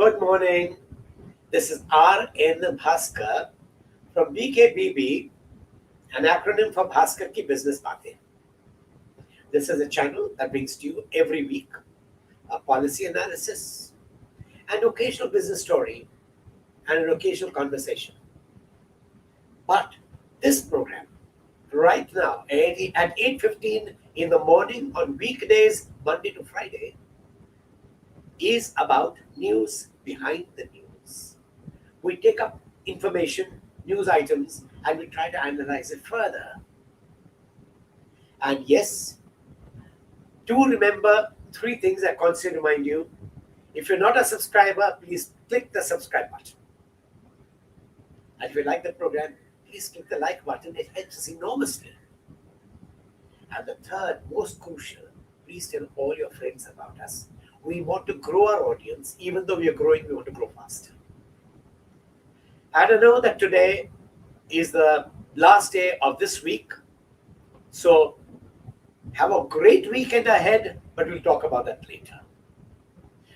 Good morning. This is R.N. Bhaskar from BKBB, an acronym for Bhaskar Ki Business Baatein. This is a channel that brings to you every week a policy analysis, an occasional business story, and an occasional conversation. But this program, right now, at 8:15 in the morning on weekdays, Monday to Friday, is about news behind the news. We take up information, news items, and we try to analyze it further. And yes, do remember three things I constantly remind you. If you're not a subscriber, please click the subscribe button. And if you like the program, please click the like button. It helps us enormously. And the third, most crucial, please tell all your friends about us. We want to grow our audience. Even though we are growing, we want to grow faster. And I know that today is the last day of this week. So have a great weekend ahead, but we'll talk about that later.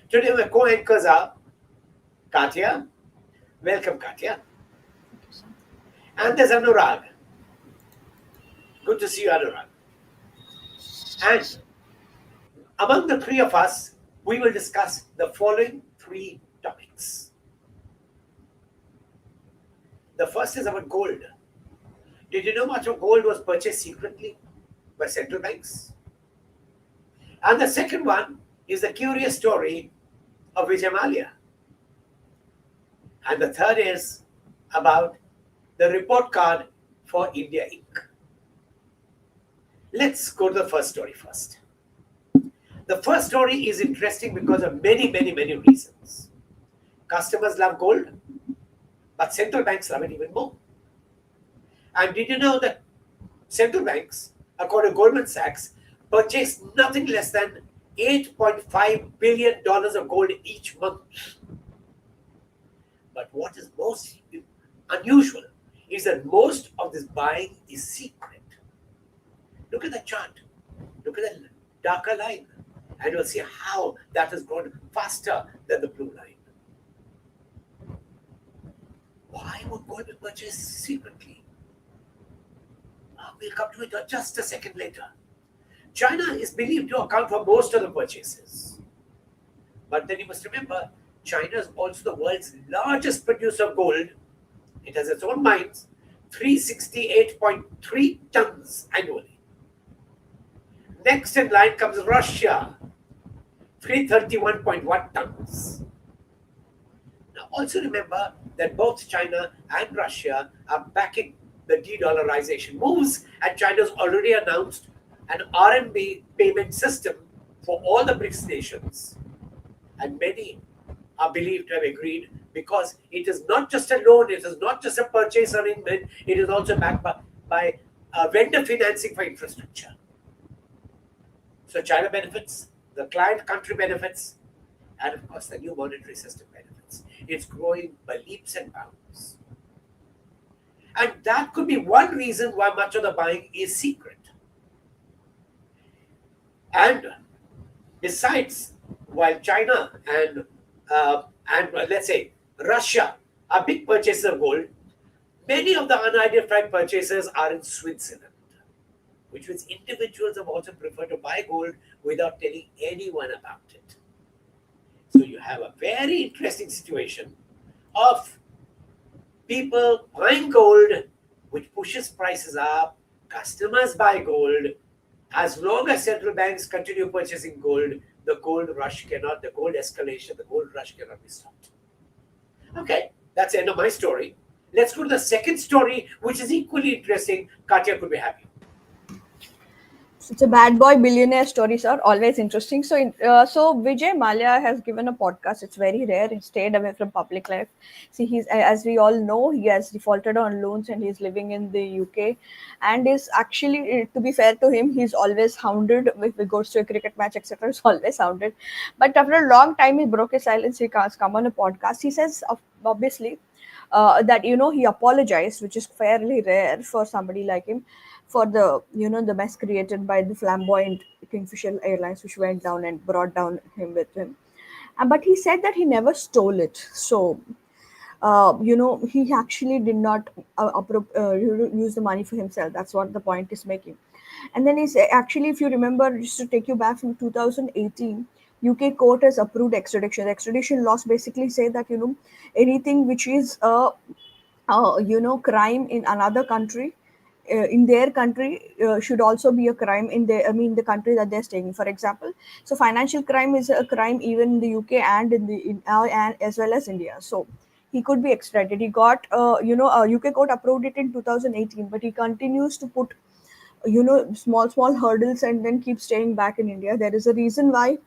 Today my co-anchors are Katya. Welcome, Katya. And there's Anurag. Good to see you, Anurag. And among the three of us, we will discuss the following three topics. The first is about gold. Did you know much of gold was purchased secretly by central banks? And the second one is the curious story of Vijay Mallya. And the third is about the report card for India Inc. Let's go to the first story first. The first story is interesting because of many reasons. Customers love gold, but central banks love it even more. And did you know that central banks, according to Goldman Sachs, purchase nothing less than $8.5 billion of gold each month? But what is most unusual is that most of this buying is secret. Look at the chart. Look at the darker line. And you'll see how that has grown faster than the blue line. Why would gold be purchased secretly? We'll come to it just a second later. China is believed to account for most of the purchases. But then you must remember, China is also the world's largest producer of gold. It has its own mines, 368.3 tons annually. Next in line comes Russia, 331.1 tons. Now also remember that both China and Russia are backing the de-dollarization moves, and China's already announced an RMB payment system for all the BRICS nations. And many are believed to have agreed because it is not just a loan, it is not just a purchase arrangement, it is also backed by vendor financing for infrastructure. So China benefits, the client country benefits, and of course the new monetary system benefits. It's growing by leaps and bounds. And that could be one reason why much of the buying is secret. And besides, while China and let's say Russia are big purchasers of gold, many of the unidentified purchasers are in Switzerland, which means individuals have also preferred to buy gold without telling anyone about it. So you have a very interesting situation of people buying gold, which pushes prices up. Customers buy gold. As long as central banks continue purchasing gold, the gold escalation, the gold rush cannot be stopped. Okay, that's the end of my story. Let's go to the second story, which is equally interesting. Katya could be happy. It's a bad boy billionaire stories are always interesting. So Vijay Mallya has given a podcast. It's very rare. He stayed away from public life. See, he's, as we all know, he has defaulted on loans and he's living in the UK. And is actually, to be fair to him, he's always hounded. If he goes to a cricket match, etc., he's always hounded. But after a long time, he broke his silence. He has come on a podcast. He says, obviously, that he apologized, which is fairly rare for somebody like him, for the mess created by the flamboyant Kingfisher Airlines, which went down and brought down him with him. But he said that he never stole it. So, he actually did not use the money for himself. That's what the point is making. And then he's actually, if you remember, just to take you back from 2018, UK court has approved extradition. The extradition laws basically say that anything which is a crime in another country, in their country, should also be a crime in the country that they're staying in. For example, so financial crime is a crime even in the UK and and as well as India. So he could be extradited. He got UK court approved it in 2018, but he continues to put small hurdles and then keep staying back in India. There is a reason why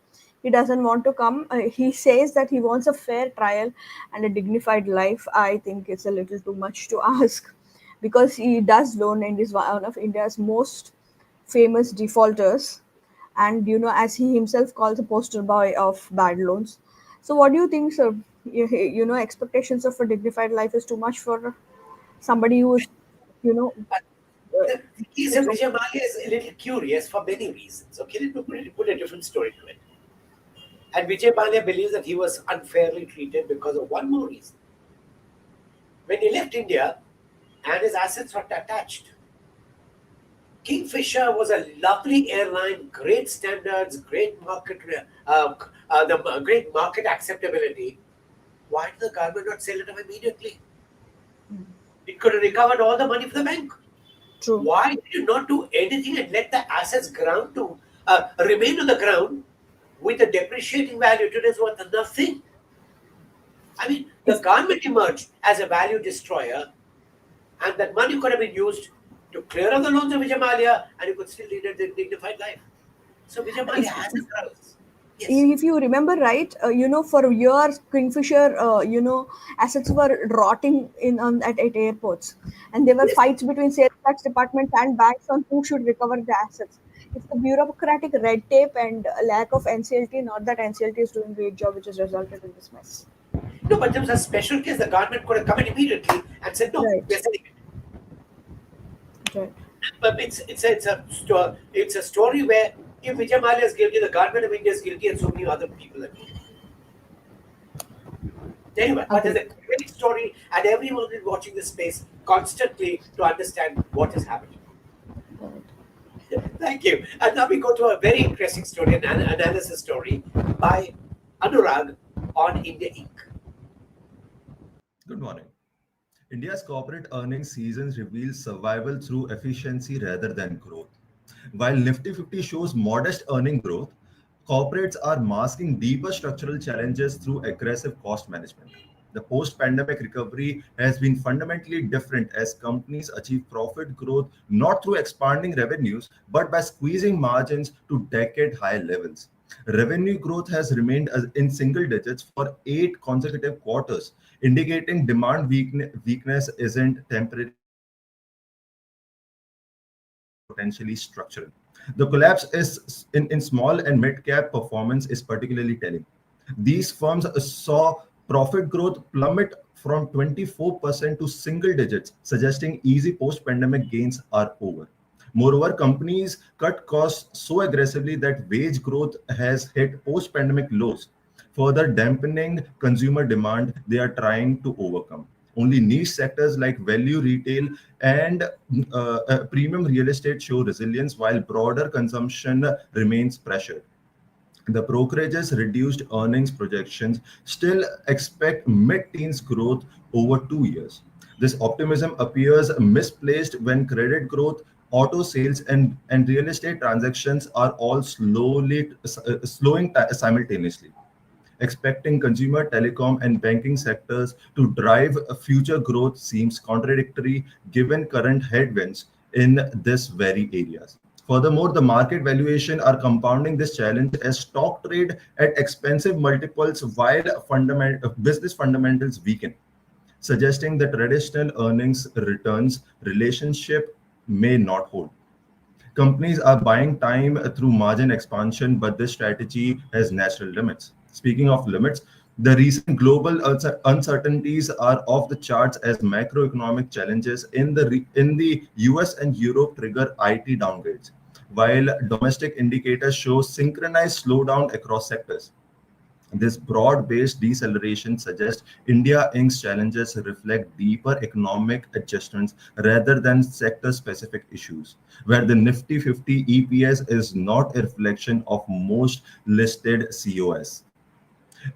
he doesn't want to come. He says that he wants a fair trial and a dignified life. I think it's a little too much to ask, because he does loan and is one of India's most famous defaulters, and as he himself calls, a poster boy of bad loans. So what do you think, sir? Expectations of a dignified life is too much for somebody who is you know But uh, the case of Vijay Mallya is a little curious for many reasons. Okay, let me put a different story to it. And Vijay Mallya believes that he was unfairly treated because of one more reason. When he left India and his assets were attached, Kingfisher was a lovely airline, great standards, great great market acceptability. Why did the government not sell it off immediately? It could have recovered all the money for the bank. True. Why did you not do anything and let the assets ground to remain on the ground with a depreciating value? Today's worth nothing. I mean, the government emerged as a value destroyer, and that money could have been used to clear off the loans of Vijay Mallya, and you could still lead a dignified life. So Vijay Mallya has a grounds. Yes. If you remember right, for years Kingfisher, assets were rotting at airports, and there were Yes. fights between sales tax departments and banks on who should recover the assets. It's the bureaucratic red tape and lack of NCLT, not that NCLT is doing a great job, which has resulted in this mess. No, but there was a special case. The government could have come in immediately and said, "No, Right. we're selling it." Right. But it's a story where if Vijay Mallya is guilty, the government of India is guilty, and so many other people are guilty. Anyway, but there's a great story, and everyone is watching this space constantly to understand what is happening. Thank you. And now we go to a very interesting story, an analysis story by Anurag on India Inc. Good morning. India's corporate earnings seasons reveals survival through efficiency rather than growth. While Nifty50 shows modest earning growth, corporates are masking deeper structural challenges through aggressive cost management. The post-pandemic recovery has been fundamentally different as companies achieve profit growth not through expanding revenues but by squeezing margins to decade-high levels. Revenue growth has remained in single digits for 8 consecutive quarters, indicating demand weakness isn't temporary potentially structural. The collapse is in small and mid-cap performance is particularly telling. These firms saw profit growth plummet from 24% to single digits, suggesting easy post-pandemic gains are over. Moreover, companies cut costs so aggressively that wage growth has hit post-pandemic lows, further dampening consumer demand they are trying to overcome. Only niche sectors like value retail and premium real estate show resilience while broader consumption remains pressured. The brokerages reduced earnings projections still expect mid-teens growth over 2 years. This optimism appears misplaced when credit growth, auto sales, and real estate transactions are all slowing simultaneously. Expecting consumer, telecom, and banking sectors to drive future growth seems contradictory given current headwinds in this very areas. Furthermore, the market valuation are compounding this challenge as stock trade at expensive multiples while business fundamentals weaken, suggesting the traditional earnings returns relationship may not hold. Companies are buying time through margin expansion, but this strategy has natural limits. Speaking of limits, the recent global uncertainties are off the charts as macroeconomic challenges in the US and Europe trigger IT downgrades, while domestic indicators show synchronized slowdown across sectors. This broad-based deceleration suggests India Inc.'s challenges reflect deeper economic adjustments rather than sector-specific issues, where the Nifty 50 EPS is not a reflection of most listed COS.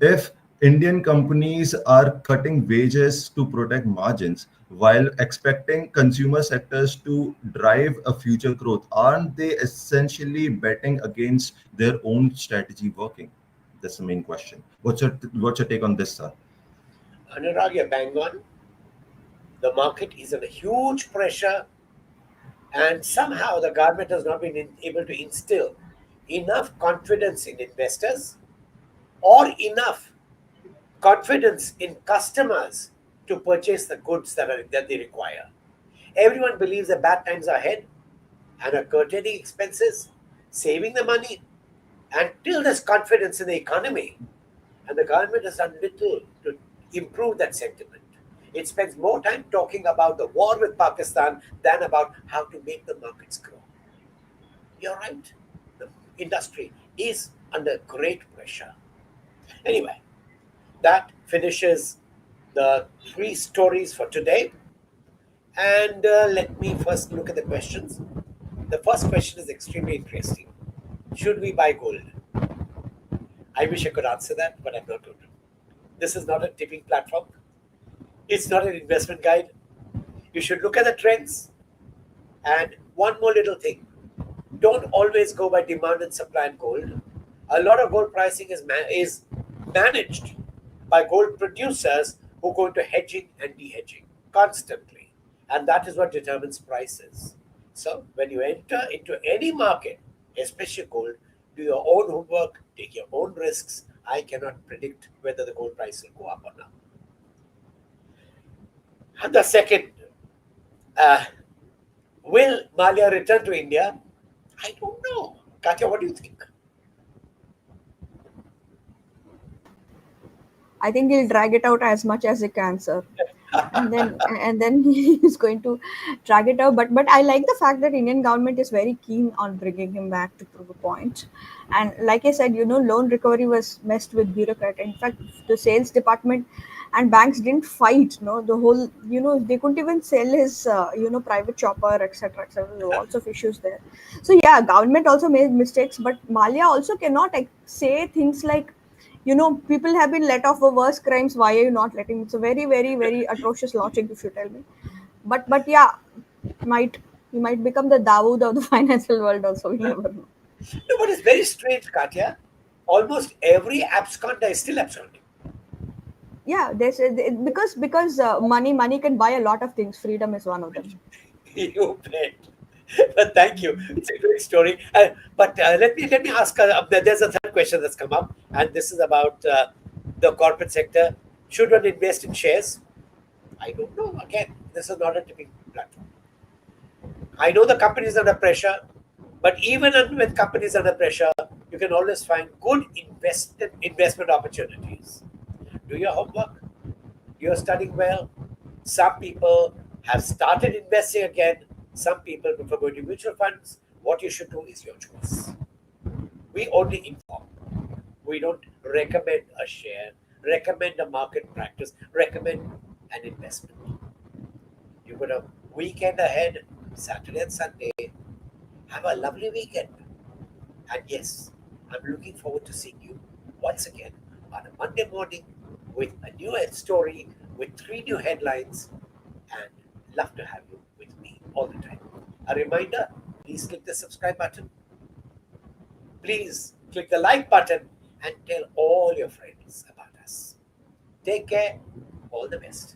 If Indian companies are cutting wages to protect margins while expecting consumer sectors to drive a future growth, aren't they essentially betting against their own strategy working? That's the main question. What's your take on this, sir? Anurag, you're bang on. The market is under huge pressure, and somehow the government has not been able to instill enough confidence in investors or enough confidence in customers to purchase the goods that they require. Everyone believes that bad times are ahead and are curtailing expenses, saving the money, until there's confidence in the economy. And the government has done little to improve that sentiment. It spends more time talking about the war with Pakistan than about how to make the markets grow. You're right. The industry is under great pressure. Anyway, that finishes the three stories for today. And let me first look at the questions. The first question is extremely interesting. Should we buy gold? I wish I could answer that, but I'm not going to. This is not a tipping platform. It's not an investment guide. You should look at the trends. And one more little thing. Don't always go by demand and supply in gold. A lot of gold pricing is managed by gold producers who go into hedging and de-hedging constantly. And that is what determines prices. So when you enter into any market, especially gold, do your own homework, take your own risks. I cannot predict whether the gold price will go up or not. And the second, will Mallya return to India? I don't know. Katya, what do you think? I think he'll drag it out as much as he can, sir. And then he is going to drag it out. But I like the fact that Indian government is very keen on bringing him back to prove a point. And like I said, loan recovery was messed with bureaucrat. In fact, the sales department and banks didn't fight. No, the whole they couldn't even sell his private chopper, etc., etc. There were lots of issues there. So yeah, government also made mistakes, but Mallya also cannot say things like, people have been let off for worse crimes. Why are you not letting? It's a very, very, very atrocious logic, if you tell me. But yeah, might he might become the Dawood of the financial world. Also, we never know. No, but it's very strange, Katya. Almost every absconder is still absconding. Yeah, because money can buy a lot of things. Freedom is one of them. You bet. But thank you. It's a great story. But let me ask. There's a third question that's come up, and this is about the corporate sector. Should one invest in shares? I don't know. Again, this is not a tipping platform. I know the company is under pressure, but even with companies under pressure, you can always find good investment opportunities. Do your homework. You're studying well. Some people have started investing again. Some people prefer going to mutual funds. What you should do is your choice. We only inform. We don't recommend a share, recommend a market practice, recommend an investment. You've got a weekend ahead, Saturday and Sunday. Have a lovely weekend. And yes, I'm looking forward to seeing you once again on a Monday morning with a new story, with 3 new headlines, and love to have you with me all the time. A reminder, please click the subscribe button. Please click the like button and tell all your friends about us. Take care. All the best.